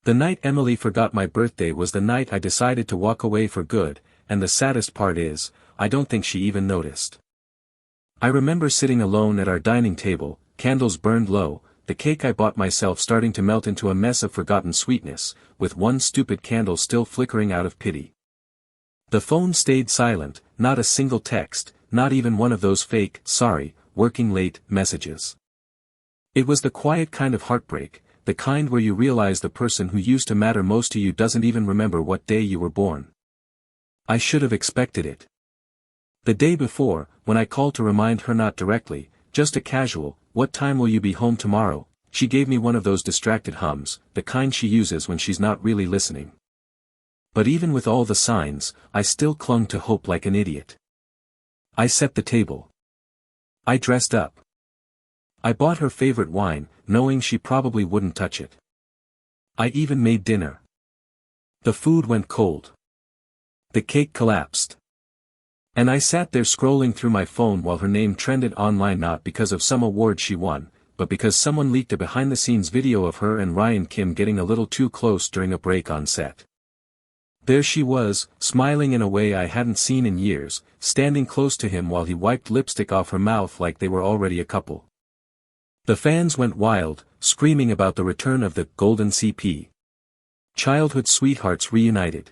The night Emily forgot my birthday was the night I decided to walk away for good, and the saddest part is, I don't think she even noticed. I remember sitting alone at our dining table, candles burned low, the cake I bought myself starting to melt into a mess of forgotten sweetness, with one stupid candle still flickering out of pity. The phone stayed silent, not a single text, not even one of those fake, sorry, working late, messages. It was the quiet kind of heartbreak, the kind where you realize the person who used to matter most to you doesn't even remember what day you were born. I should have expected it. The day before, when I called to remind her not directly, just a casual, "What time will you be home tomorrow?" she gave me one of those distracted hums, the kind she uses when she's not really listening. But even with all the signs, I still clung to hope like an idiot. I set the table. I dressed up. I bought her favorite wine, knowing she probably wouldn't touch it. I even made dinner. The food went cold. The cake collapsed. And I sat there scrolling through my phone while her name trended online, not because of some award she won, but because someone leaked a behind-the-scenes video of her and Ryan Kim getting a little too close during a break on set. There she was, smiling in a way I hadn't seen in years, standing close to him while he wiped lipstick off her mouth like they were already a couple. The fans went wild, screaming about the return of the Golden CP. Childhood sweethearts reunited.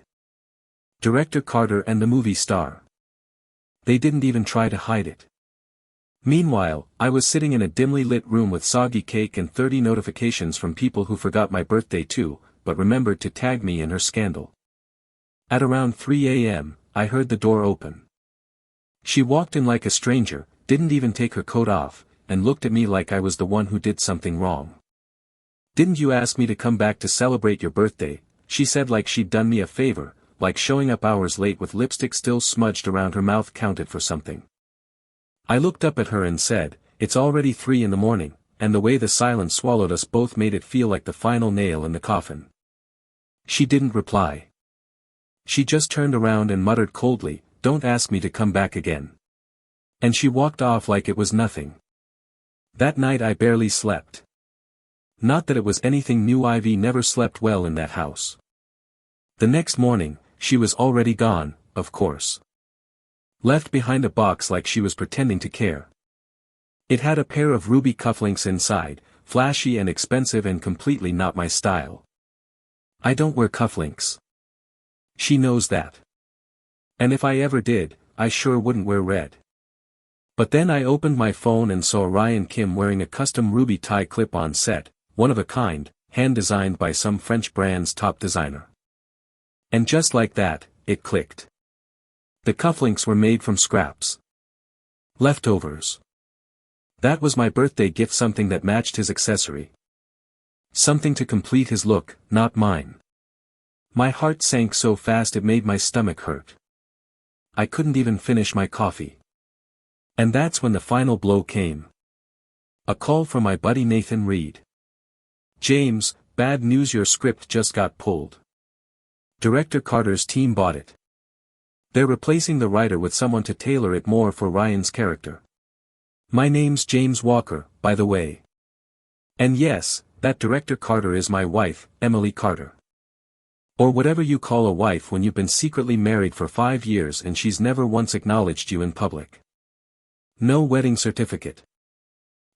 Director Carter and the movie star. They didn't even try to hide it. Meanwhile, I was sitting in a dimly lit room with soggy cake and 30 notifications from people who forgot my birthday too, but remembered to tag me in her scandal. At around 3 a.m., I heard the door open. She walked in like a stranger, didn't even take her coat off, and looked at me like I was the one who did something wrong. "Didn't you ask me to come back to celebrate your birthday?" she said, like she'd done me a favor, like showing up hours late with lipstick still smudged around her mouth counted for something. I looked up at her and said, "It's already 3 in the morning, and the way the silence swallowed us both made it feel like the final nail in the coffin." She didn't reply. She just turned around and muttered coldly, "Don't ask me to come back again." And she walked off like it was nothing. That night I barely slept. Not that it was anything new, Ivy never slept well in that house. The next morning, she was already gone, of course. Left behind a box like she was pretending to care. It had a pair of ruby cufflinks inside, flashy and expensive and completely not my style. I don't wear cufflinks. She knows that. And if I ever did, I sure wouldn't wear red. But then I opened my phone and saw Ryan Kim wearing a custom ruby tie clip-on set, one of a kind, hand-designed by some French brand's top designer. And just like that, it clicked. The cufflinks were made from scraps. Leftovers. That was my birthday gift, something that matched his accessory. Something to complete his look, not mine. My heart sank so fast it made my stomach hurt. I couldn't even finish my coffee. And that's when the final blow came. A call from my buddy Nathan Reed. "James, bad news, your script just got pulled. Director Carter's team bought it. They're replacing the writer with someone to tailor it more for Ryan's character. My name's James Walker, by the way. And yes, that Director Carter is my wife, Emily Carter. Or whatever you call a wife when you've been secretly married for 5 years and she's never once acknowledged you in public. No wedding certificate.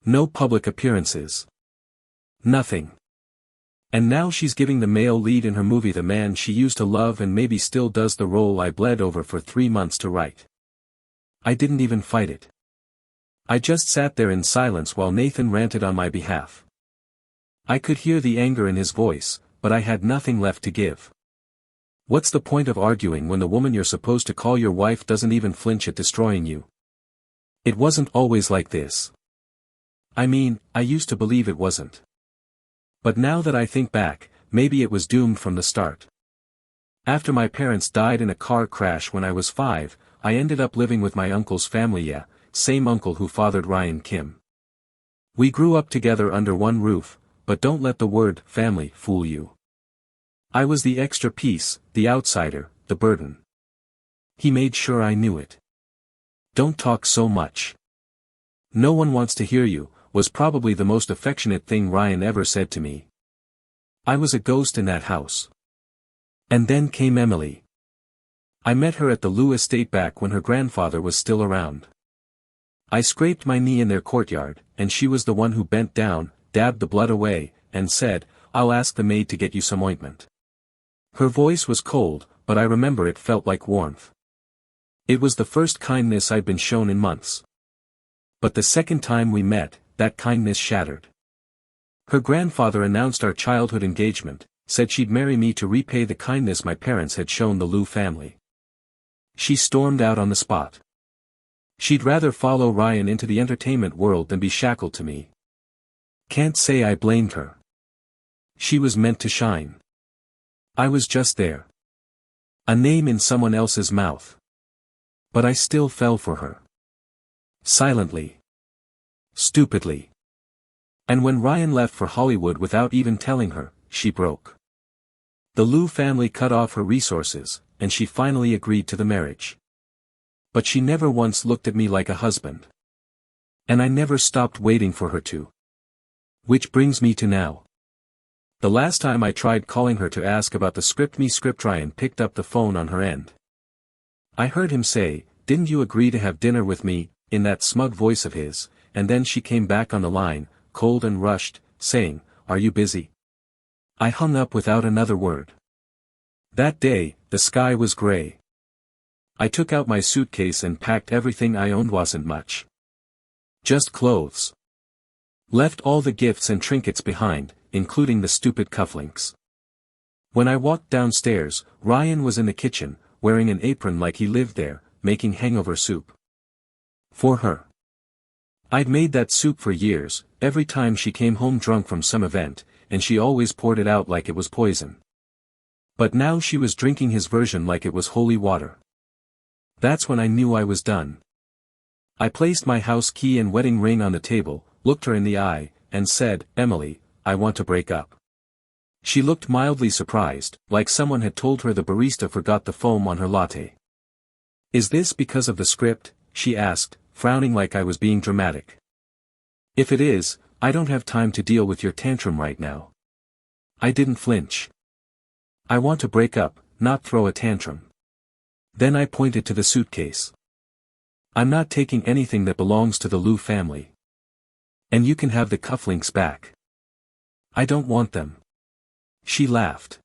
No public appearances. Nothing. And now she's giving the male lead in her movie the man she used to love and maybe still does the role I bled over for 3 months to write. I didn't even fight it. I just sat there in silence while Nathan ranted on my behalf. I could hear the anger in his voice, but I had nothing left to give. What's the point of arguing when the woman you're supposed to call your wife doesn't even flinch at destroying you? It wasn't always like this. I mean, I used to believe it wasn't. But now that I think back, maybe it was doomed from the start. After my parents died in a car crash when I was 5, I ended up living with my uncle's family, yeah, same uncle who fathered Ryan Kim. We grew up together under one roof, but don't let the word family fool you. I was the extra piece, the outsider, the burden. He made sure I knew it. "Don't talk so much. No one wants to hear you," was probably the most affectionate thing Ryan ever said to me. I was a ghost in that house. And then came Emily. I met her at the Lou estate back when her grandfather was still around. I scraped my knee in their courtyard, and she was the one who bent down, dabbed the blood away, and said, "I'll ask the maid to get you some ointment." Her voice was cold, but I remember it felt like warmth. It was the first kindness I'd been shown in months. But the second time we met, that kindness shattered. Her grandfather announced our childhood engagement, said she'd marry me to repay the kindness my parents had shown the Lou family. She stormed out on the spot. She'd rather follow Ryan into the entertainment world than be shackled to me. Can't say I blamed her. She was meant to shine. I was just there. A name in someone else's mouth. But I still fell for her. Silently. Stupidly. And when Ryan left for Hollywood without even telling her, she broke. The Lou family cut off her resources, and she finally agreed to the marriage. But she never once looked at me like a husband. And I never stopped waiting for her to. Which brings me to now. The last time I tried calling her to ask about the script, Ryan picked up the phone on her end. I heard him say, "Didn't you agree to have dinner with me," in that smug voice of his, and then she came back on the line, cold and rushed, saying, "Are you busy?" I hung up without another word. That day, the sky was gray. I took out my suitcase and packed everything I owned. Wasn't much. Just clothes. Left all the gifts and trinkets behind, including the stupid cufflinks. When I walked downstairs, Ryan was in the kitchen, wearing an apron like he lived there, making hangover soup. For her. I'd made that soup for years, every time she came home drunk from some event, and she always poured it out like it was poison. But now she was drinking his version like it was holy water. That's when I knew I was done. I placed my house key and wedding ring on the table, looked her in the eye, and said, "Emily, I want to break up." She looked mildly surprised, like someone had told her the barista forgot the foam on her latte. "Is this because of the script?" she asked, frowning like I was being dramatic. "If it is, I don't have time to deal with your tantrum right now." I didn't flinch. "I want to break up, not throw a tantrum." Then I pointed to the suitcase. "I'm not taking anything that belongs to the Lou family. And you can have the cufflinks back. I don't want them." She laughed.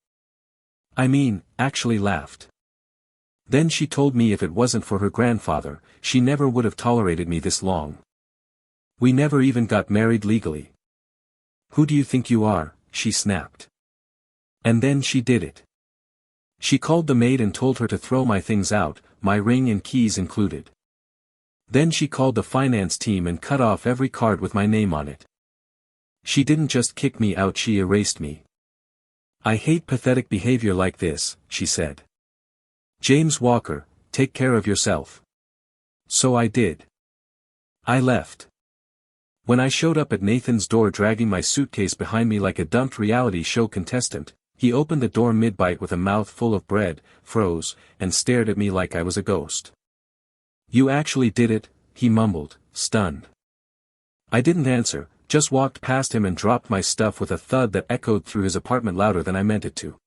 I mean, actually laughed. Then she told me if it wasn't for her grandfather, she never would have tolerated me this long. We never even got married legally. "Who do you think you are?" she snapped. And then she did it. She called the maid and told her to throw my things out, my ring and keys included. Then she called the finance team and cut off every card with my name on it. She didn't just kick me out, she erased me. "I hate pathetic behavior like this," she said. "James Walker, take care of yourself." So I did. I left. When I showed up at Nathan's door dragging my suitcase behind me like a dumped reality show contestant, he opened the door mid-bite with a mouth full of bread, froze, and stared at me like I was a ghost. "You actually did it," he mumbled, stunned. I didn't answer, just walked past him and dropped my stuff with a thud that echoed through his apartment louder than I meant it to.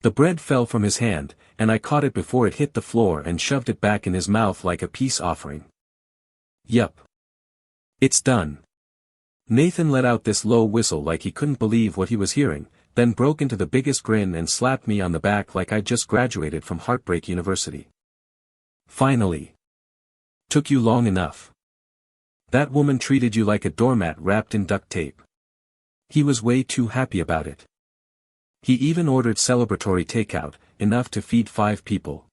The bread fell from his hand, and I caught it before it hit the floor and shoved it back in his mouth like a peace offering. Yup. It's done. Nathan let out this low whistle like he couldn't believe what he was hearing, then broke into the biggest grin and slapped me on the back like I'd just graduated from Heartbreak University. "Finally. Took you long enough. That woman treated you like a doormat wrapped in duct tape." He was way too happy about it. He even ordered celebratory takeout, enough to feed 5 people.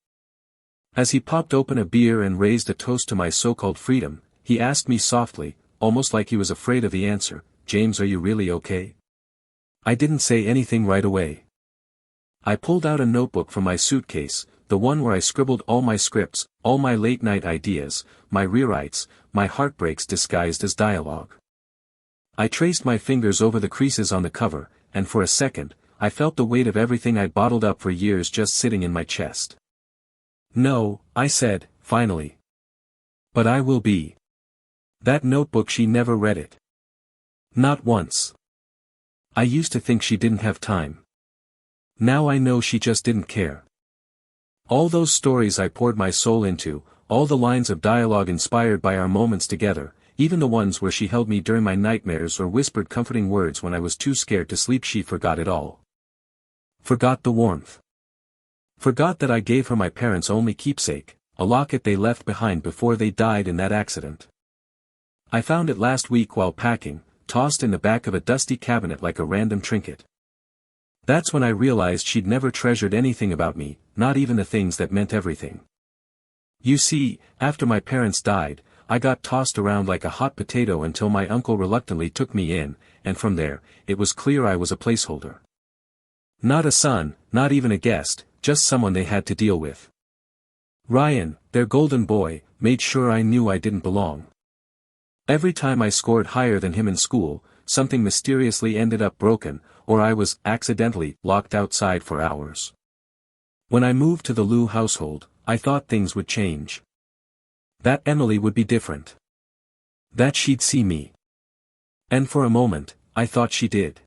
As he popped open a beer and raised a toast to my so-called freedom, he asked me softly, almost like he was afraid of the answer, "James, are you really okay?" I didn't say anything right away. I pulled out a notebook from my suitcase, the one where I scribbled all my scripts, all my late-night ideas, my rewrites, my heartbreaks disguised as dialogue. I traced my fingers over the creases on the cover, and for a second, I felt the weight of everything I'd bottled up for years just sitting in my chest. "No," I said, finally. "But I will be." That notebook, she never read it. Not once. I used to think she didn't have time. Now I know she just didn't care. All those stories I poured my soul into, all the lines of dialogue inspired by our moments together, even the ones where she held me during my nightmares or whispered comforting words when I was too scared to sleep, she forgot it all. Forgot the warmth. Forgot that I gave her my parents' only keepsake, a locket they left behind before they died in that accident. I found it last week while packing, tossed in the back of a dusty cabinet like a random trinket. That's when I realized she'd never treasured anything about me, not even the things that meant everything. You see, after my parents died, I got tossed around like a hot potato until my uncle reluctantly took me in, and from there, it was clear I was a placeholder. Not a son, not even a guest, just someone they had to deal with. Ryan, their golden boy, made sure I knew I didn't belong. Every time I scored higher than him in school, something mysteriously ended up broken, or I was, accidentally, locked outside for hours. When I moved to the Liu household, I thought things would change. That Emily would be different. That she'd see me. And for a moment, I thought she did.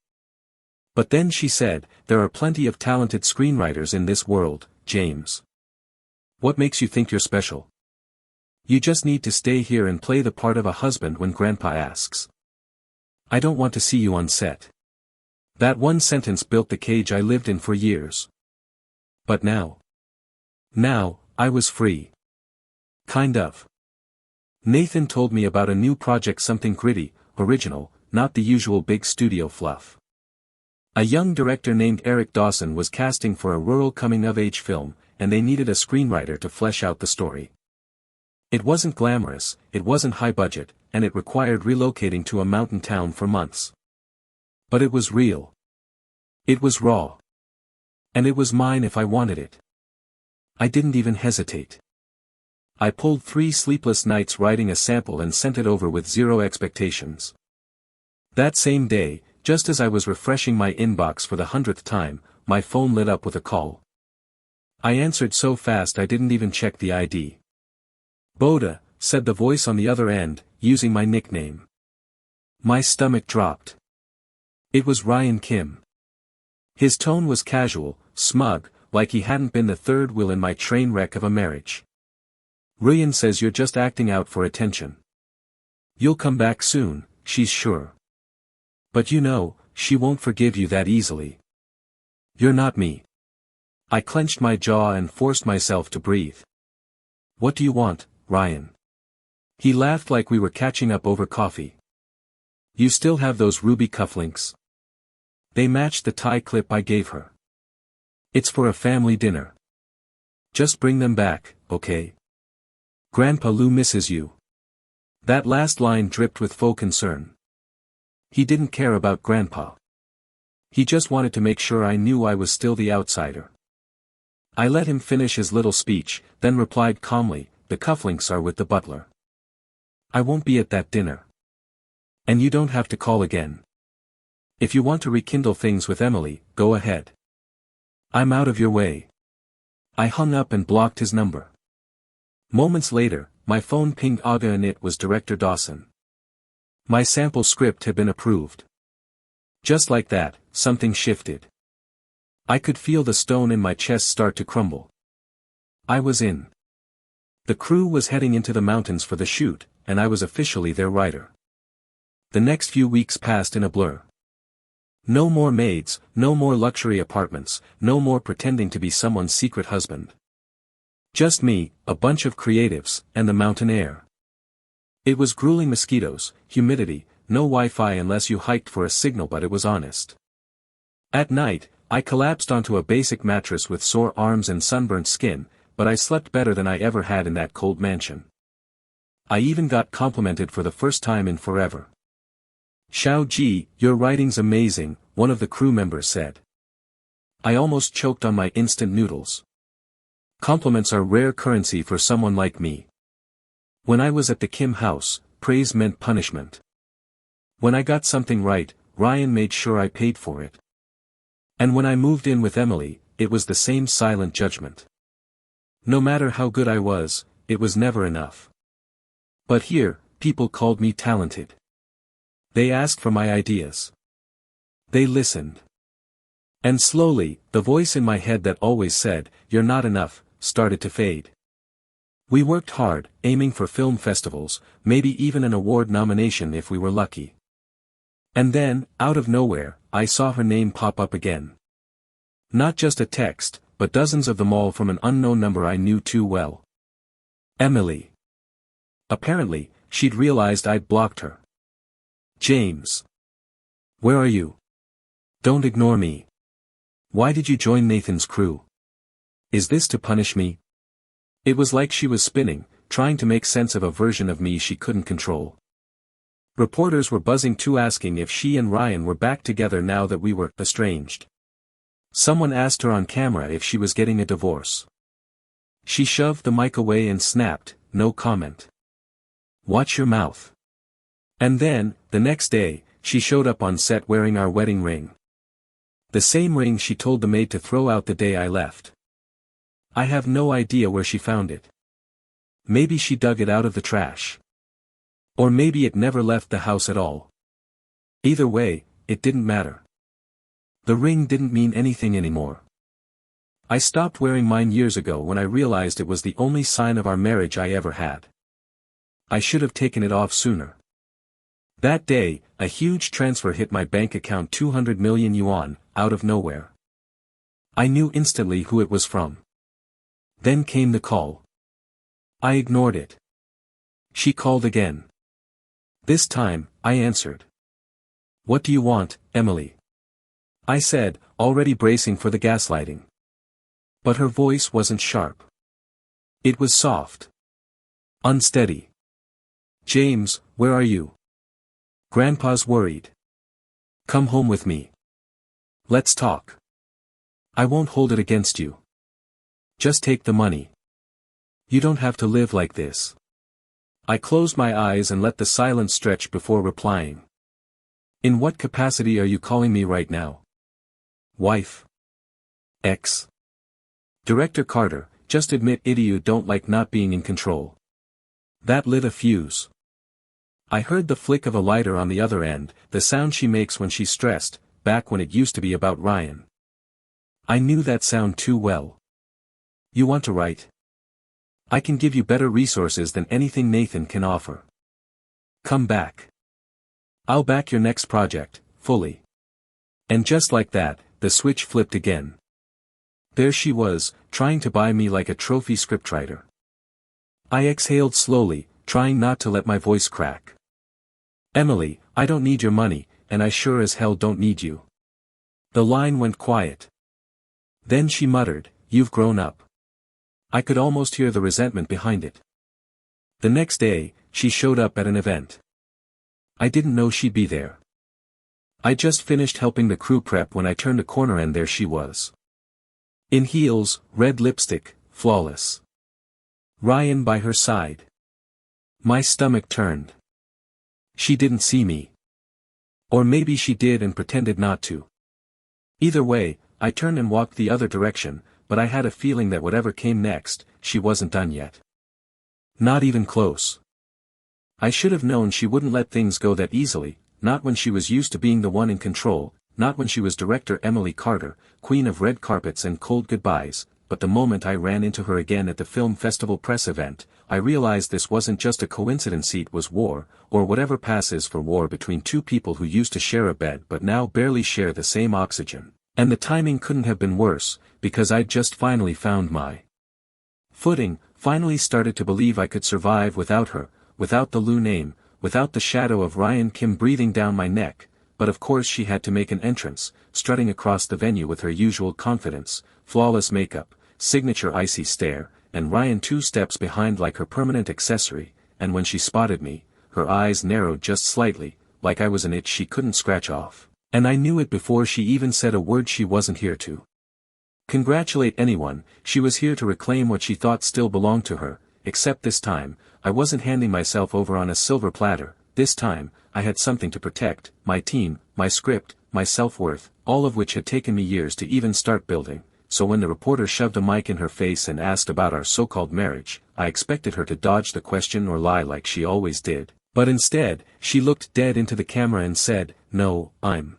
But then she said, "There are plenty of talented screenwriters in this world, James. What makes you think you're special? You just need to stay here and play the part of a husband when Grandpa asks. I don't want to see you on set." That one sentence built the cage I lived in for years. But now, I was free. Kind of. Nathan told me about a new project, something gritty, original, not the usual big studio fluff. A young director named Eric Dawson was casting for a rural coming-of-age film, and they needed a screenwriter to flesh out the story. It wasn't glamorous, it wasn't high budget, and it required relocating to a mountain town for months. But it was real. It was raw. And it was mine if I wanted it. I didn't even hesitate. I pulled 3 sleepless nights writing a sample and sent it over with zero expectations. That same day, just as I was refreshing my inbox for the 100th time, my phone lit up with a call. I answered so fast I didn't even check the ID. "Boda," said the voice on the other end, using my nickname. My stomach dropped. It was Ryan Kim. His tone was casual, smug, like he hadn't been the third wheel in my train wreck of a marriage. "Ryan says you're just acting out for attention. You'll come back soon, she's sure. But you know, she won't forgive you that easily. You're not me." I clenched my jaw and forced myself to breathe. "What do you want, Ryan?" He laughed like we were catching up over coffee. "You still have those ruby cufflinks? They matched the tie clip I gave her. It's for a family dinner. Just bring them back, okay? Grandpa Lou misses you." That last line dripped with faux concern. He didn't care about Grandpa. He just wanted to make sure I knew I was still the outsider. I let him finish his little speech, then replied calmly, "The cufflinks are with the butler. I won't be at that dinner. And you don't have to call again. If you want to rekindle things with Emily, go ahead. I'm out of your way." I hung up and blocked his number. Moments later, my phone pinged Aga and it was Director Dawson. My sample script had been approved. Just like that, something shifted. I could feel the stone in my chest start to crumble. I was in. The crew was heading into the mountains for the shoot, and I was officially their writer. The next few weeks passed in a blur. No more maids, no more luxury apartments, no more pretending to be someone's secret husband. Just me, a bunch of creatives, and the mountain air. It was grueling: mosquitoes, humidity, no Wi-Fi unless you hiked for a signal, but it was honest. At night, I collapsed onto a basic mattress with sore arms and sunburnt skin, but I slept better than I ever had in that cold mansion. I even got complimented for the first time in forever. "Xiao Ji, your writing's amazing," one of the crew members said. I almost choked on my instant noodles. Compliments are rare currency for someone like me. When I was at the Kim house, praise meant punishment. When I got something right, Ryan made sure I paid for it. And when I moved in with Emily, it was the same silent judgment. No matter how good I was, it was never enough. But here, people called me talented. They asked for my ideas. They listened. And slowly, the voice in my head that always said, "You're not enough," started to fade. We worked hard, aiming for film festivals, maybe even an award nomination if we were lucky. And then, out of nowhere, I saw her name pop up again. Not just a text, but dozens of them all from an unknown number I knew too well. Emily. Apparently, she'd realized I'd blocked her. James. Where are you? Don't ignore me. Why did you join Nathan's crew? Is this to punish me? It was like she was spinning, trying to make sense of a version of me she couldn't control. Reporters were buzzing too, asking if she and Ryan were back together now that we were estranged. Someone asked her on camera if she was getting a divorce. She shoved the mic away and snapped, "No comment. Watch your mouth." And then, the next day, she showed up on set wearing our wedding ring. The same ring she told the maid to throw out the day I left. I have no idea where she found it. Maybe she dug it out of the trash. Or maybe it never left the house at all. Either way, it didn't matter. The ring didn't mean anything anymore. I stopped wearing mine years ago when I realized it was the only sign of our marriage I ever had. I should have taken it off sooner. That day, a huge transfer hit my bank account, 200 million yuan, out of nowhere. I knew instantly who it was from. Then came the call. I ignored it. She called again. This time, I answered. "What do you want, Emily?" I said, already bracing for the gaslighting. But her voice wasn't sharp. It was soft. Unsteady. "James, where are you? Grandpa's worried. Come home with me. Let's talk. I won't hold it against you. Just take the money. You don't have to live like this." I closed my eyes and let the silence stretch before replying. "In what capacity are you calling me right now? Wife? Ex? Director Carter, just admit you don't like not being in control." That lit a fuse. I heard the flick of a lighter on the other end, the sound she makes when she's stressed, back when it used to be about Ryan. I knew that sound too well. "You want to write? I can give you better resources than anything Nathan can offer. Come back. I'll back your next project, fully." And just like that, the switch flipped again. There she was, trying to buy me like a trophy scriptwriter. I exhaled slowly, trying not to let my voice crack. "Emily, I don't need your money, and I sure as hell don't need you." The line went quiet. Then she muttered, "You've grown up." I could almost hear the resentment behind it. The next day, she showed up at an event. I didn't know she'd be there. I just finished helping the crew prep when I turned a corner and there she was. In heels, red lipstick, flawless. Ryan by her side. My stomach turned. She didn't see me. Or maybe she did and pretended not to. Either way, I turned and walked the other direction, but I had a feeling that whatever came next, she wasn't done yet. Not even close. I should have known she wouldn't let things go that easily, not when she was used to being the one in control, not when she was director Emily Carter, queen of red carpets and cold goodbyes, but the moment I ran into her again at the film festival press event, I realized this wasn't just a coincidence. It was war, or whatever passes for war between two people who used to share a bed but now barely share the same oxygen. And the timing couldn't have been worse, because I'd just finally found my footing, finally started to believe I could survive without her, without the Lou name, without the shadow of Ryan Kim breathing down my neck, but of course she had to make an entrance, strutting across the venue with her usual confidence, flawless makeup, signature icy stare, and Ryan 2 steps behind like her permanent accessory, and when she spotted me, her eyes narrowed just slightly, like I was an itch she couldn't scratch off. And I knew it before she even said a word. She wasn't here to congratulate anyone, she was here to reclaim what she thought still belonged to her, except this time, I wasn't handing myself over on a silver platter. This time, I had something to protect, my team, my script, my self-worth, all of which had taken me years to even start building. So when the reporter shoved a mic in her face and asked about our so-called marriage, I expected her to dodge the question or lie like she always did, but instead, she looked dead into the camera and said, "No, I'm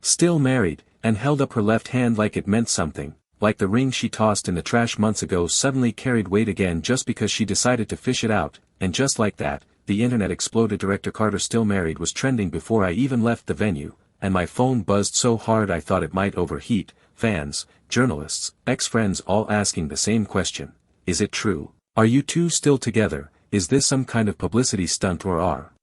Still married, and held up her left hand like it meant something, like the ring she tossed in the trash months ago suddenly carried weight again just because she decided to fish it out, and just like that, the internet exploded. Director Carter Still Married was trending before I even left the venue, and my phone buzzed so hard I thought it might overheat. Fans, journalists, ex-friends all asking the same question. Is it true? Are you two still together? Is this some kind of publicity stunt, or are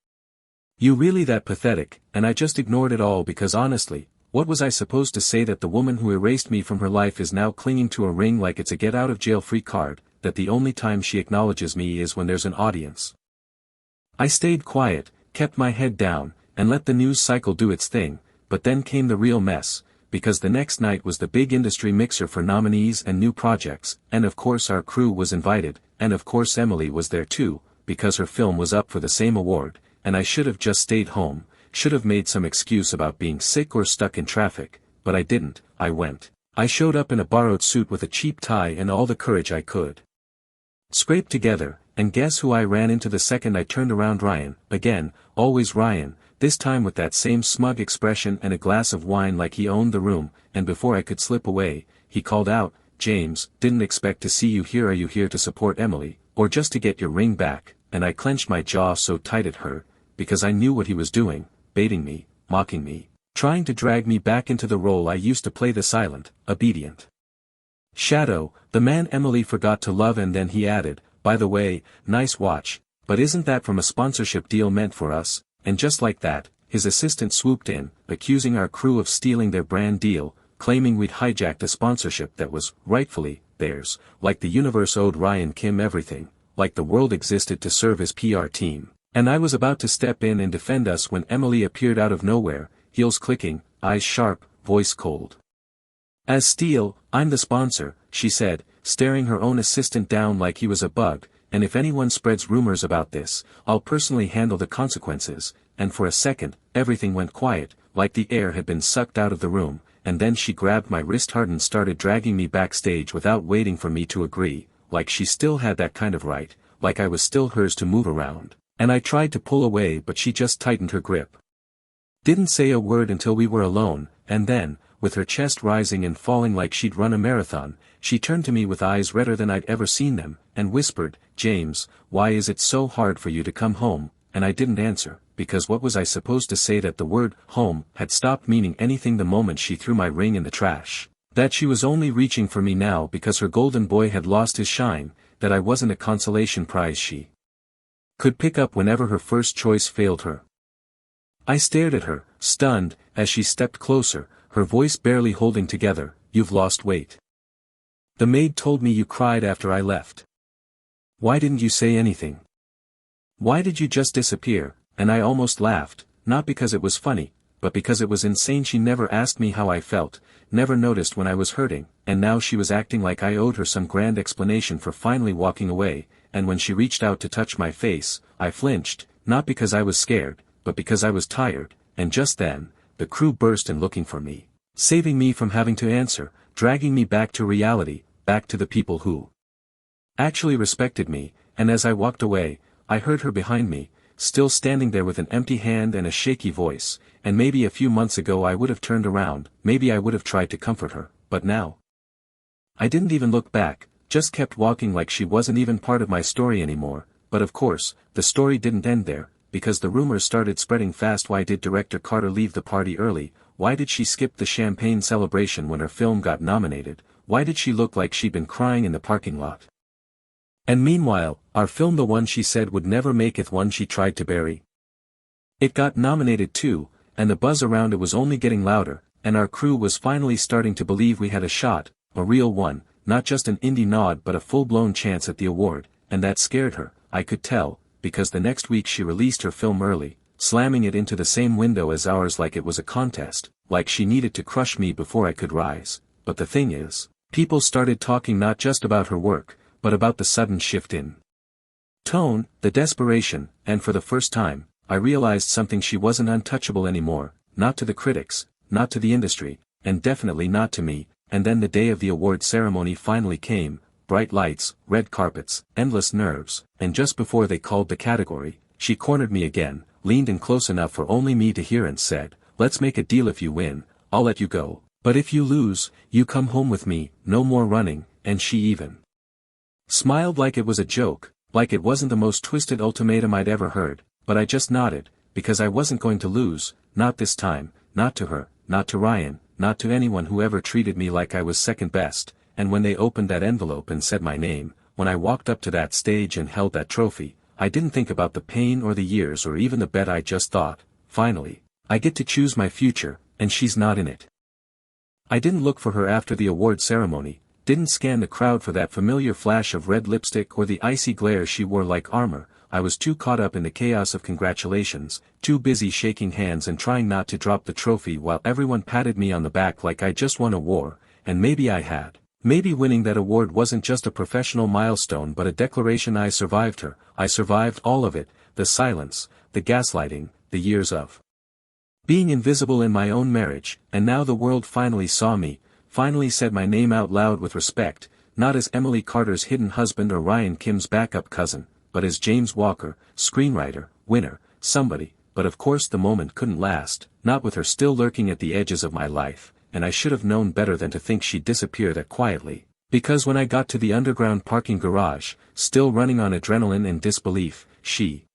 you really that pathetic? And I just ignored it all because honestly, what was I supposed to say? That the woman who erased me from her life is now clinging to a ring like it's a get-out-of-jail-free card, that the only time she acknowledges me is when there's an audience. I stayed quiet, kept my head down, and let the news cycle do its thing, but then came the real mess, because the next night was the big industry mixer for nominees and new projects, and of course our crew was invited, and of course Emily was there too, because her film was up for the same award, and I should have just stayed home, should have made some excuse about being sick or stuck in traffic, but I didn't. I went. I showed up in a borrowed suit with a cheap tie and all the courage I could scrape together, and guess who I ran into the second I turned around? Ryan, again, always Ryan, this time with that same smug expression and a glass of wine like he owned the room, and before I could slip away, he called out, "James, didn't expect to see you here. Are you here to support Emily, or just to get your ring back?" And I clenched my jaw so tight it hurt, because I knew what he was doing, baiting me, mocking me, trying to drag me back into the role I used to play, the silent, obedient shadow, the man Emily forgot to love. And then he added, "By the way, nice watch, but isn't that from a sponsorship deal meant for us?" And just like that, his assistant swooped in, accusing our crew of stealing their brand deal, claiming we'd hijacked a sponsorship that was, rightfully, theirs, like the universe owed Ryan Kim everything, like the world existed to serve his PR team. And I was about to step in and defend us when Emily appeared out of nowhere, heels clicking, eyes sharp, voice cold as steel. "I'm the sponsor," she said, staring her own assistant down like he was a bug, "and if anyone spreads rumors about this, I'll personally handle the consequences." And for a second, everything went quiet, like the air had been sucked out of the room, and then she grabbed my wrist hard and started dragging me backstage without waiting for me to agree, like she still had that kind of right, like I was still hers to move around. And I tried to pull away, but she just tightened her grip. Didn't say a word until we were alone, and then, with her chest rising and falling like she'd run a marathon, she turned to me with eyes redder than I'd ever seen them, and whispered, "James, why is it so hard for you to come home?" And I didn't answer, because what was I supposed to say? That the word home had stopped meaning anything the moment she threw my ring in the trash, that she was only reaching for me now because her golden boy had lost his shine, that I wasn't a consolation prize she could pick up whenever her first choice failed her. I stared at her, stunned, as she stepped closer, her voice barely holding together, "You've lost weight. The maid told me you cried after I left. Why didn't you say anything? Why did you just disappear?" And I almost laughed, not because it was funny, but because it was insane. She never asked me how I felt, never noticed when I was hurting, and now she was acting like I owed her some grand explanation for finally walking away. And when she reached out to touch my face, I flinched, not because I was scared, but because I was tired, and just then, the crew burst in looking for me, saving me from having to answer, dragging me back to reality, back to the people who actually respected me. And as I walked away, I heard her behind me, still standing there with an empty hand and a shaky voice, and maybe a few months ago I would have turned around, maybe I would have tried to comfort her, but now I didn't even look back, just kept walking like she wasn't even part of my story anymore. But of course, the story didn't end there, because the rumors started spreading fast. Why did Director Carter leave the party early? Why did she skip the champagne celebration when her film got nominated? Why did she look like she'd been crying in the parking lot? And meanwhile, our film, the one she said would never make it, one she tried to bury, it got nominated too, and the buzz around it was only getting louder, and our crew was finally starting to believe we had a shot, a real one, not just an indie nod but a full-blown chance at the award. And that scared her, I could tell, because the next week she released her film early, slamming it into the same window as ours like it was a contest, like she needed to crush me before I could rise. But the thing is, people started talking not just about her work, but about the sudden shift in tone, the desperation, and for the first time, I realized something: she wasn't untouchable anymore, not to the critics, not to the industry, and definitely not to me. And then the day of the award ceremony finally came, bright lights, red carpets, endless nerves, and just before they called the category, she cornered me again, leaned in close enough for only me to hear and said, "Let's make a deal. If you win, I'll let you go. But if you lose, you come home with me, no more running," and she even smiled like it was a joke, like it wasn't the most twisted ultimatum I'd ever heard, but I just nodded, because I wasn't going to lose, not this time, not to her, not to Ryan, not to anyone who ever treated me like I was second best, and when they opened that envelope and said my name, when I walked up to that stage and held that trophy, I didn't think about the pain or the years or even the bet. I just thought, finally, I get to choose my future, and she's not in it. I didn't look for her after the award ceremony, didn't scan the crowd for that familiar flash of red lipstick or the icy glare she wore like armor. I was too caught up in the chaos of congratulations, too busy shaking hands and trying not to drop the trophy while everyone patted me on the back like I just won a war, and maybe I had. Maybe winning that award wasn't just a professional milestone but a declaration I survived her. I survived all of it, the silence, the gaslighting, the years of being invisible in my own marriage, and now the world finally saw me, finally said my name out loud with respect, not as Emily Carter's hidden husband or Ryan Kim's backup cousin, but as James Walker, screenwriter, winner, somebody. But of course the moment couldn't last, not with her still lurking at the edges of my life, and I should have known better than to think she'd disappear that quietly, because when I got to the underground parking garage, still running on adrenaline and disbelief, she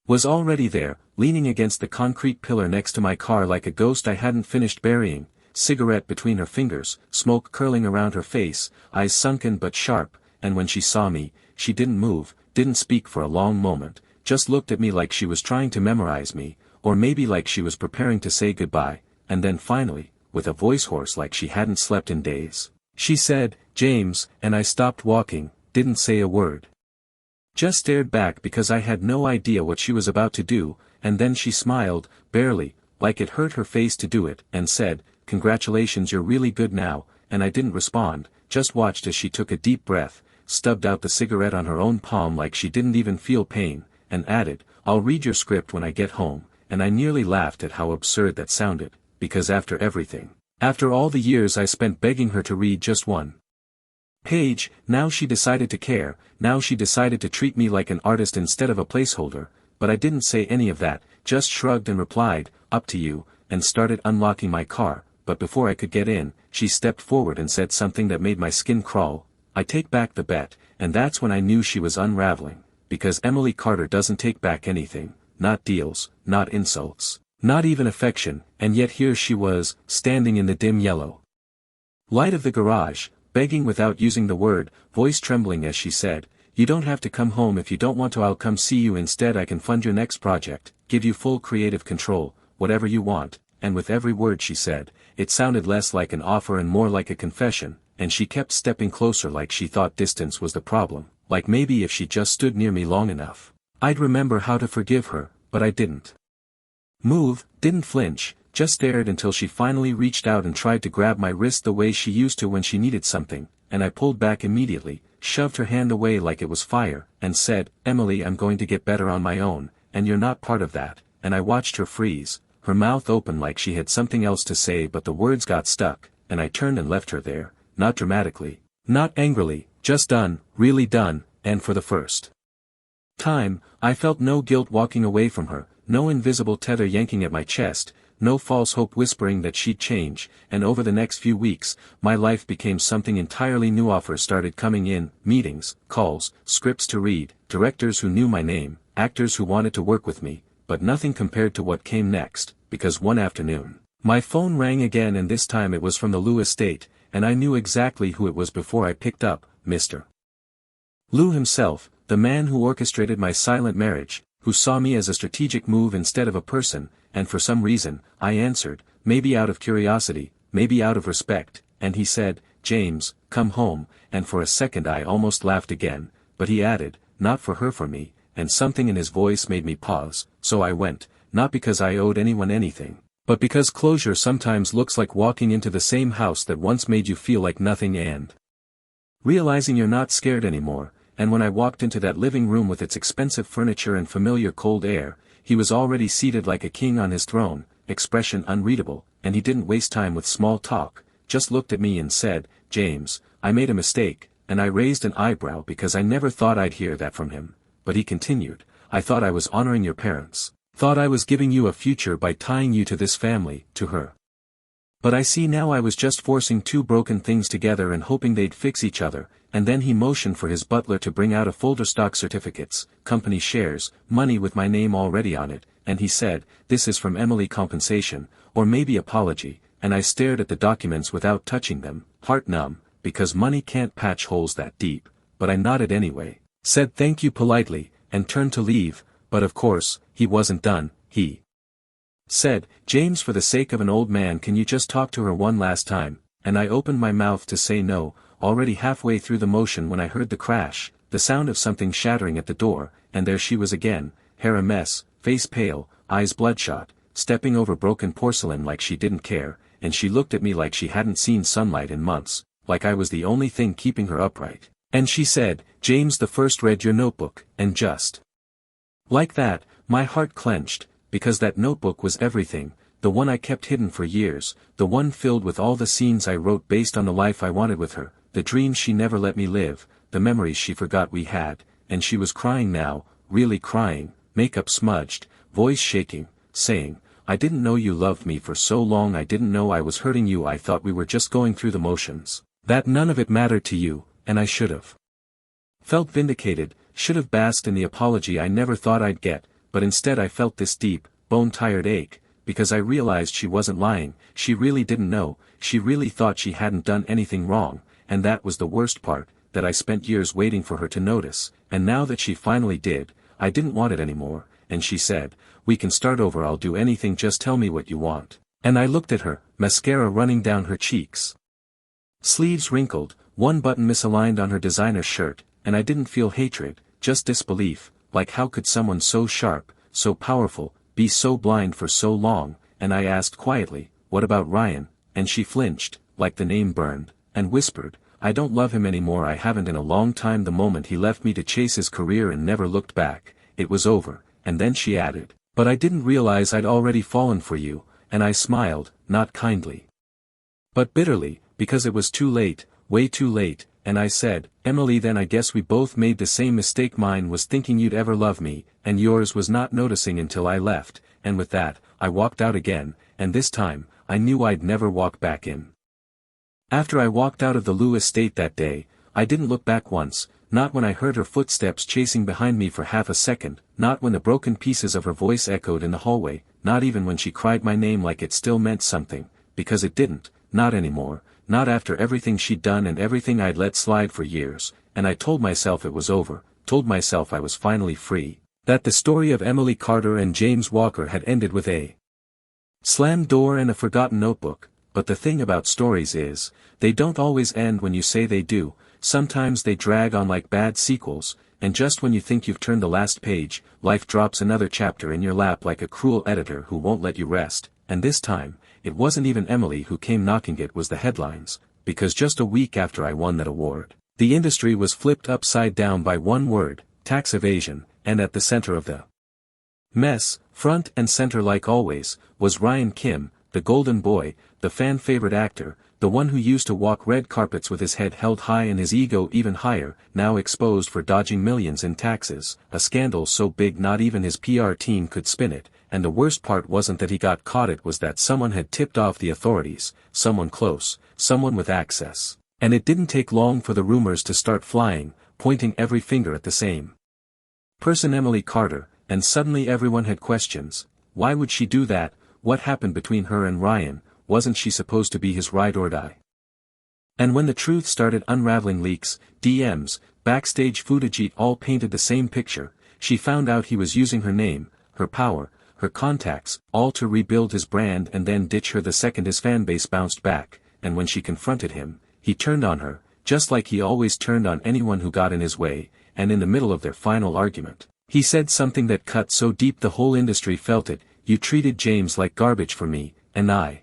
was already there, leaning against the concrete pillar next to my car like a ghost I hadn't finished burying, cigarette between her fingers, smoke curling around her face, eyes sunken but sharp, and when she saw me, she didn't move, didn't speak for a long moment, just looked at me like she was trying to memorize me, or maybe like she was preparing to say goodbye, and then finally, with a voice hoarse like she hadn't slept in days, she said, "James," and I stopped walking, didn't say a word. Just stared back because I had no idea what she was about to do, and then she smiled, barely, like it hurt her face to do it, and said, "Congratulations, you're really good now," and I didn't respond, just watched as she took a deep breath, stubbed out the cigarette on her own palm like she didn't even feel pain, and added, "I'll read your script when I get home," and I nearly laughed at how absurd that sounded, because after everything, after all the years I spent begging her to read just one page, now she decided to care, now she decided to treat me like an artist instead of a placeholder, but I didn't say any of that, just shrugged and replied, "Up to you," and started unlocking my car, but before I could get in, she stepped forward and said something that made my skin crawl, "I take back the bet," and that's when I knew she was unraveling, because Emily Carter doesn't take back anything, not deals, not insults, not even affection, and yet here she was, standing in the dim yellow light of the garage, begging without using the word, voice trembling as she said, "You don't have to come home if you don't want to. I'll come see you instead. I can fund your next project, give you full creative control, whatever you want," and with every word she said, it sounded less like an offer and more like a confession, and she kept stepping closer like she thought distance was the problem, like maybe if she just stood near me long enough, I'd remember how to forgive her, but I didn't move, didn't flinch, just stared until she finally reached out and tried to grab my wrist the way she used to when she needed something, and I pulled back immediately, shoved her hand away like it was fire, and said, "Emily, I'm going to get better on my own, and you're not part of that," and I watched her freeze, her mouth open like she had something else to say but the words got stuck, and I turned and left her there, not dramatically, not angrily, just done, really done, and for the first time, I felt no guilt walking away from her, no invisible tether yanking at my chest, no false hope whispering that she'd change, and over the next few weeks, my life became something entirely new. Offers started coming in, meetings, calls, scripts to read, directors who knew my name, actors who wanted to work with me, but nothing compared to what came next, because one afternoon, my phone rang again, and this time it was from the Liu estate, and I knew exactly who it was before I picked up, Mr. Liu himself, the man who orchestrated my silent marriage, who saw me as a strategic move instead of a person, and for some reason, I answered, maybe out of curiosity, maybe out of respect, and he said, "James, come home," and for a second I almost laughed again, but he added, "Not for her, for me," and something in his voice made me pause, so I went, not because I owed anyone anything, but because closure sometimes looks like walking into the same house that once made you feel like nothing and realizing you're not scared anymore. And when I walked into that living room with its expensive furniture and familiar cold air, he was already seated like a king on his throne, expression unreadable, and he didn't waste time with small talk, just looked at me and said, "James, I made a mistake," and I raised an eyebrow because I never thought I'd hear that from him, but he continued, "I thought I was honoring your parents, thought I was giving you a future by tying you to this family, to her." But I see now I was just forcing two broken things together and hoping they'd fix each other, and then he motioned for his butler to bring out a folder stock certificates, company shares, money with my name already on it, and he said, "This is from Emily compensation, or maybe apology," and I stared at the documents without touching them, heart numb, because money can't patch holes that deep, but I nodded anyway, said thank you politely, and turned to leave, but of course, he wasn't done. He said, "James, for the sake of an old man, can you just talk to her one last time?" And I opened my mouth to say no, already halfway through the motion when I heard the crash, the sound of something shattering at the door, and there she was again, hair a mess, face pale, eyes bloodshot, stepping over broken porcelain like she didn't care, and she looked at me like she hadn't seen sunlight in months, like I was the only thing keeping her upright. And she said, "James, the first read your notebook," and just like that, my heart clenched, because that notebook was everything, the one I kept hidden for years, the one filled with all the scenes I wrote based on the life I wanted with her, the dreams she never let me live, the memories she forgot we had, and she was crying now, really crying, makeup smudged, voice shaking, saying, "I didn't know you loved me for so long, I didn't know I was hurting you, I thought we were just going through the motions, that none of it mattered to you, and I should've felt vindicated, should've basked in the apology I never thought I'd get, but instead I felt this deep, bone-tired ache, because I realized she wasn't lying, she really didn't know, she really thought she hadn't done anything wrong, and that was the worst part, that I spent years waiting for her to notice, and now that she finally did, I didn't want it anymore, and she said, "We can start over, I'll do anything, just tell me what you want." And I looked at her, mascara running down her cheeks, sleeves wrinkled, one button misaligned on her designer shirt, and I didn't feel hatred, just disbelief, like how could someone so sharp, so powerful, be so blind for so long, and I asked quietly, "What about Ryan?" And she flinched, like the name burned, and whispered, "I don't love him anymore, I haven't in a long time, the moment he left me to chase his career and never looked back, it was over," and then she added, "But I didn't realize I'd already fallen for you," and I smiled, not kindly, but bitterly, because it was too late, way too late, and I said, "Emily, then I guess we both made the same mistake, mine was thinking you'd ever love me, and yours was not noticing until I left," and with that, I walked out again, and this time, I knew I'd never walk back in. After I walked out of the Lou estate that day, I didn't look back once, not when I heard her footsteps chasing behind me for half a second, not when the broken pieces of her voice echoed in the hallway, not even when she cried my name like it still meant something, because it didn't, not anymore, not after everything she'd done and everything I'd let slide for years, and I told myself it was over, told myself I was finally free, that the story of Emily Carter and James Walker had ended with a slammed door and a forgotten notebook, but the thing about stories is, they don't always end when you say they do, sometimes they drag on like bad sequels, and just when you think you've turned the last page, life drops another chapter in your lap like a cruel editor who won't let you rest, and this time, it wasn't even Emily who came knocking, it was the headlines, because just a week after I won that award, the industry was flipped upside down by one word, tax evasion, and at the center of the mess, front and center like always, was Ryan Kim, the golden boy, the fan-favorite actor, the one who used to walk red carpets with his head held high and his ego even higher, now exposed for dodging millions in taxes, a scandal so big not even his PR team could spin it, and the worst part wasn't that he got caught, it was that someone had tipped off the authorities, someone close, someone with access, and it didn't take long for the rumors to start flying, pointing every finger at the same person, Emily Carter, and suddenly everyone had questions. Why would she do that? What happened between her and Ryan? Wasn't she supposed to be his ride or die? And when the truth started unraveling, leaks, DMs, backstage footage, all painted the same picture, she found out he was using her name, her power, her contacts, all to rebuild his brand and then ditch her the second his fanbase bounced back, and when she confronted him, he turned on her, just like he always turned on anyone who got in his way, and in the middle of their final argument, he said something that cut so deep the whole industry felt it, "You treated James like garbage for me, and I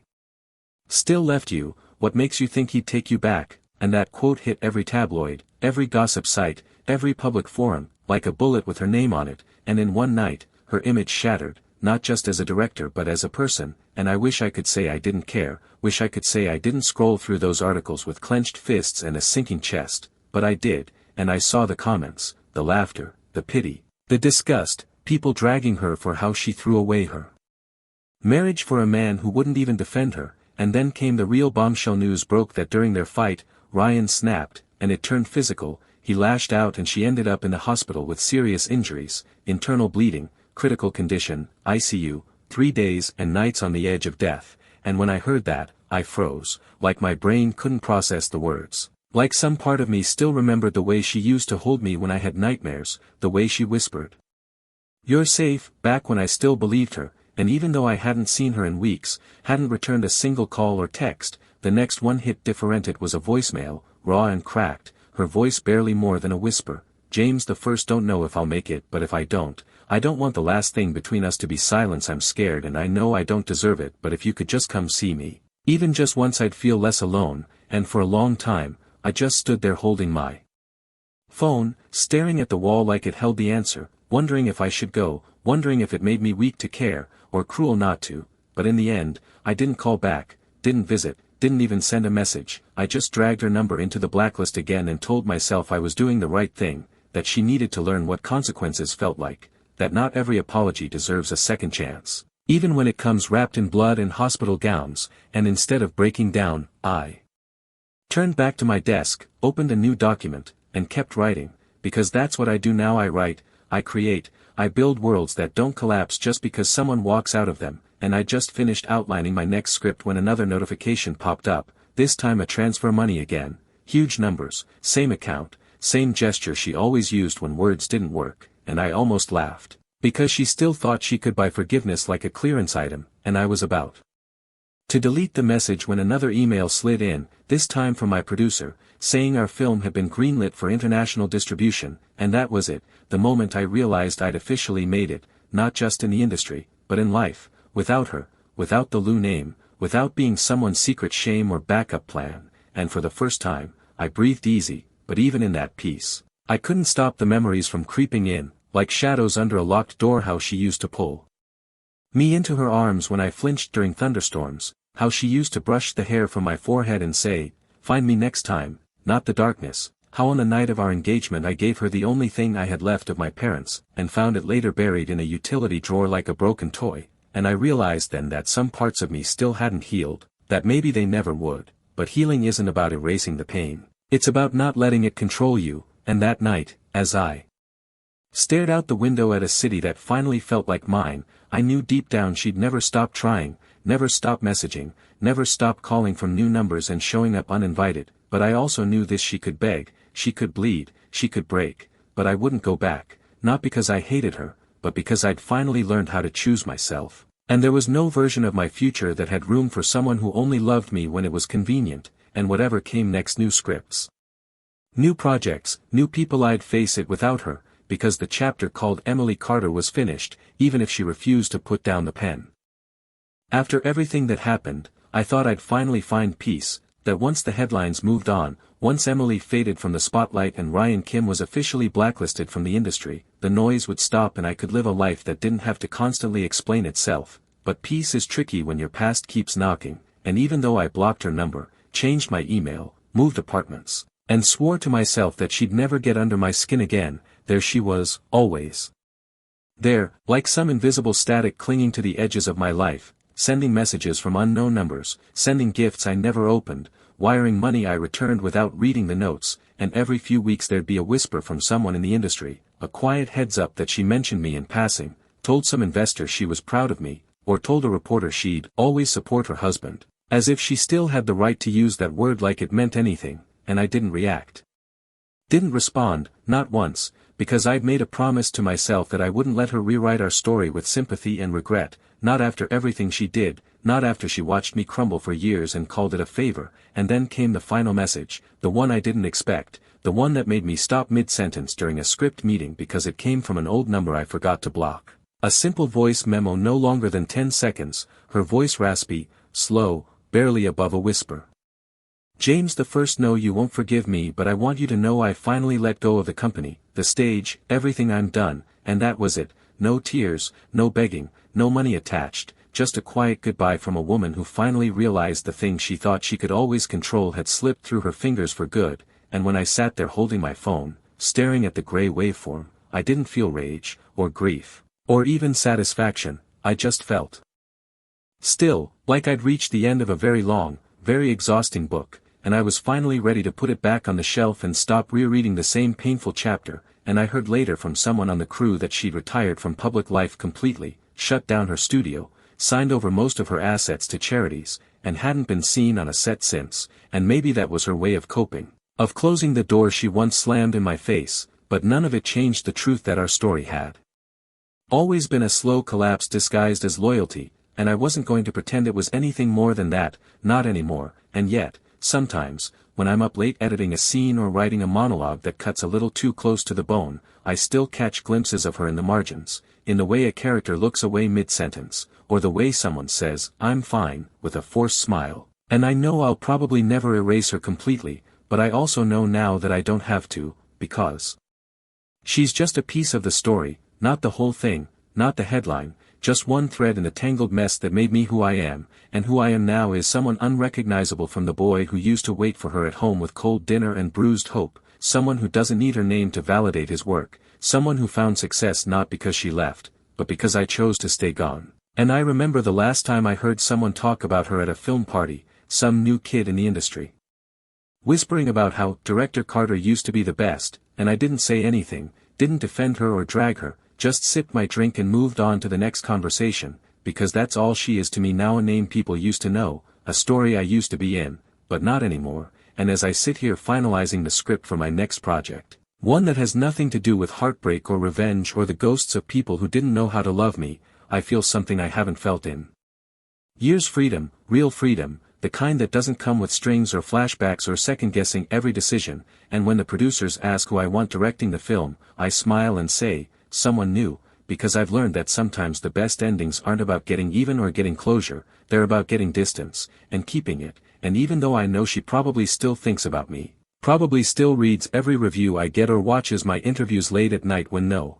still left you, what makes you think he'd take you back?" And that quote hit every tabloid, every gossip site, every public forum, like a bullet with her name on it, and in one night, her image shattered, not just as a director but as a person, and I wish I could say I didn't care, wish I could say I didn't scroll through those articles with clenched fists and a sinking chest, but I did, and I saw the comments, the laughter, the pity, the disgust, people dragging her for how she threw away her marriage for a man who wouldn't even defend her, and then came the real bombshell. News broke that during their fight, Ryan snapped, and it turned physical. He lashed out and she ended up in the hospital with serious injuries, internal bleeding, critical condition, ICU, 3 days and nights on the edge of death, and when I heard that, I froze, like my brain couldn't process the words. Like some part of me still remembered the way she used to hold me when I had nightmares, the way she whispered, "You're safe," back when I still believed her, and even though I hadn't seen her in weeks, hadn't returned a single call or text, the next one hit different. It was a voicemail, raw and cracked, her voice barely more than a whisper. "James the First, don't know if I'll make it, but if I don't want the last thing between us to be silence. I'm scared and I know I don't deserve it, but if you could just come see me. Even just once I'd feel less alone," and for a long time, I just stood there holding my phone, staring at the wall like it held the answer, wondering if I should go, wondering if it made me weak to care, or cruel not to, but in the end, I didn't call back, didn't visit, didn't even send a message. I just dragged her number into the blacklist again and told myself I was doing the right thing, that she needed to learn what consequences felt like, that not every apology deserves a second chance, even when it comes wrapped in blood and hospital gowns, and instead of breaking down, I turned back to my desk, opened a new document, and kept writing, because that's what I do now. I write, I create, I build worlds that don't collapse just because someone walks out of them, and I just finished outlining my next script when another notification popped up, this time a transfer money again, huge numbers, same account, same gesture she always used when words didn't work, and I almost laughed, because she still thought she could buy forgiveness like a clearance item, and I was about to delete the message when another email slid in, this time from my producer, saying our film had been greenlit for international distribution, and that was it, the moment I realized I'd officially made it, not just in the industry, but in life, without her, without the Lou name, without being someone's secret shame or backup plan, and for the first time, I breathed easy, but even in that peace, I couldn't stop the memories from creeping in, like shadows under a locked door. How she used to pull me into her arms when I flinched during thunderstorms, how she used to brush the hair from my forehead and say, "Find me next time, not the darkness," how on the night of our engagement I gave her the only thing I had left of my parents, and found it later buried in a utility drawer like a broken toy, and I realized then that some parts of me still hadn't healed, that maybe they never would, but healing isn't about erasing the pain, it's about not letting it control you. And that night, as I stared out the window at a city that finally felt like mine, I knew deep down she'd never stop trying, never stop messaging, never stop calling from new numbers and showing up uninvited, but I also knew this: she could beg, she could bleed, she could break, but I wouldn't go back, not because I hated her, but because I'd finally learned how to choose myself, and there was no version of my future that had room for someone who only loved me when it was convenient, and whatever came next, new scripts, new projects, new people, I'd face it without her, because the chapter called Emily Carter was finished, even if she refused to put down the pen. After everything that happened, I thought I'd finally find peace, that once the headlines moved on, once Emily faded from the spotlight and Ryan Kim was officially blacklisted from the industry, the noise would stop and I could live a life that didn't have to constantly explain itself. But peace is tricky when your past keeps knocking, and even though I blocked her number, changed my email, moved apartments, and swore to myself that she'd never get under my skin again, there she was, always there, like some invisible static clinging to the edges of my life, sending messages from unknown numbers, sending gifts I never opened, wiring money I returned without reading the notes, and every few weeks there'd be a whisper from someone in the industry, a quiet heads up that she mentioned me in passing, told some investor she was proud of me, or told a reporter she'd always support her husband, as if she still had the right to use that word like it meant anything, and I didn't react. Didn't respond, not once, because I'd made a promise to myself that I wouldn't let her rewrite our story with sympathy and regret, not after everything she did, not after she watched me crumble for years and called it a favor. And then came the final message, the one I didn't expect, the one that made me stop mid-sentence during a script meeting because it came from an old number I forgot to block. A simple voice memo, no longer than 10 seconds, her voice raspy, slow, barely above a whisper. "James the First, know you won't forgive me, but I want you to know I finally let go of the company, the stage, everything. I'm done." And that was it. No tears, no begging, no money attached, just a quiet goodbye from a woman who finally realized the thing she thought she could always control had slipped through her fingers for good. And when I sat there holding my phone, staring at the gray waveform, I didn't feel rage, or grief, or even satisfaction, I just felt still, Like I'd reached the end of a very long, very exhausting book, and I was finally ready to put it back on the shelf and stop rereading the same painful chapter, and I heard later from someone on the crew that she'd retired from public life completely, shut down her studio, signed over most of her assets to charities, and hadn't been seen on a set since, and maybe that was her way of coping, of closing the door she once slammed in my face, but none of it changed the truth that our story had always been a slow collapse disguised as loyalty, and I wasn't going to pretend it was anything more than that, not anymore, and yet, sometimes, when I'm up late editing a scene or writing a monologue that cuts a little too close to the bone, I still catch glimpses of her in the margins, in the way a character looks away mid-sentence, or the way someone says, "I'm fine," with a forced smile, and I know I'll probably never erase her completely, but I also know now that I don't have to, because she's just a piece of the story, not the whole thing, not the headline, just one thread in the tangled mess that made me who I am, and who I am now is someone unrecognizable from the boy who used to wait for her at home with cold dinner and bruised hope, someone who doesn't need her name to validate his work, someone who found success not because she left, but because I chose to stay gone. And I remember the last time I heard someone talk about her at a film party, some new kid in the industry, whispering about how Director Carter used to be the best, and I didn't say anything, didn't defend her or drag her, just sipped my drink and moved on to the next conversation, because that's all she is to me now, a name people used to know, a story I used to be in, but not anymore, and as I sit here finalizing the script for my next project, one that has nothing to do with heartbreak or revenge or the ghosts of people who didn't know how to love me, I feel something I haven't felt in years. Freedom, real freedom, the kind that doesn't come with strings or flashbacks or second-guessing every decision, and when the producers ask who I want directing the film, I smile and say, someone new, because I've learned that sometimes the best endings aren't about getting even or getting closure, they're about getting distance, and keeping it, and even though I know she probably still thinks about me, probably still reads every review I get or watches my interviews late at night when no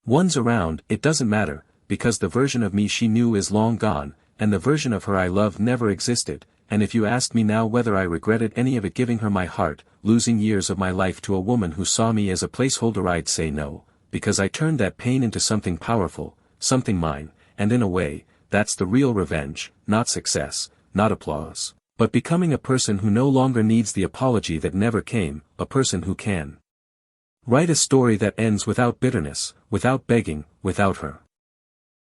one's around, it doesn't matter, because the version of me she knew is long gone, and the version of her I love never existed, and if you asked me now whether I regretted any of it, giving her my heart, losing years of my life to a woman who saw me as a placeholder, I'd say no, because I turned that pain into something powerful, something mine, and in a way, that's the real revenge, not success, not applause, but becoming a person who no longer needs the apology that never came, a person who can write a story that ends without bitterness, without begging, without her.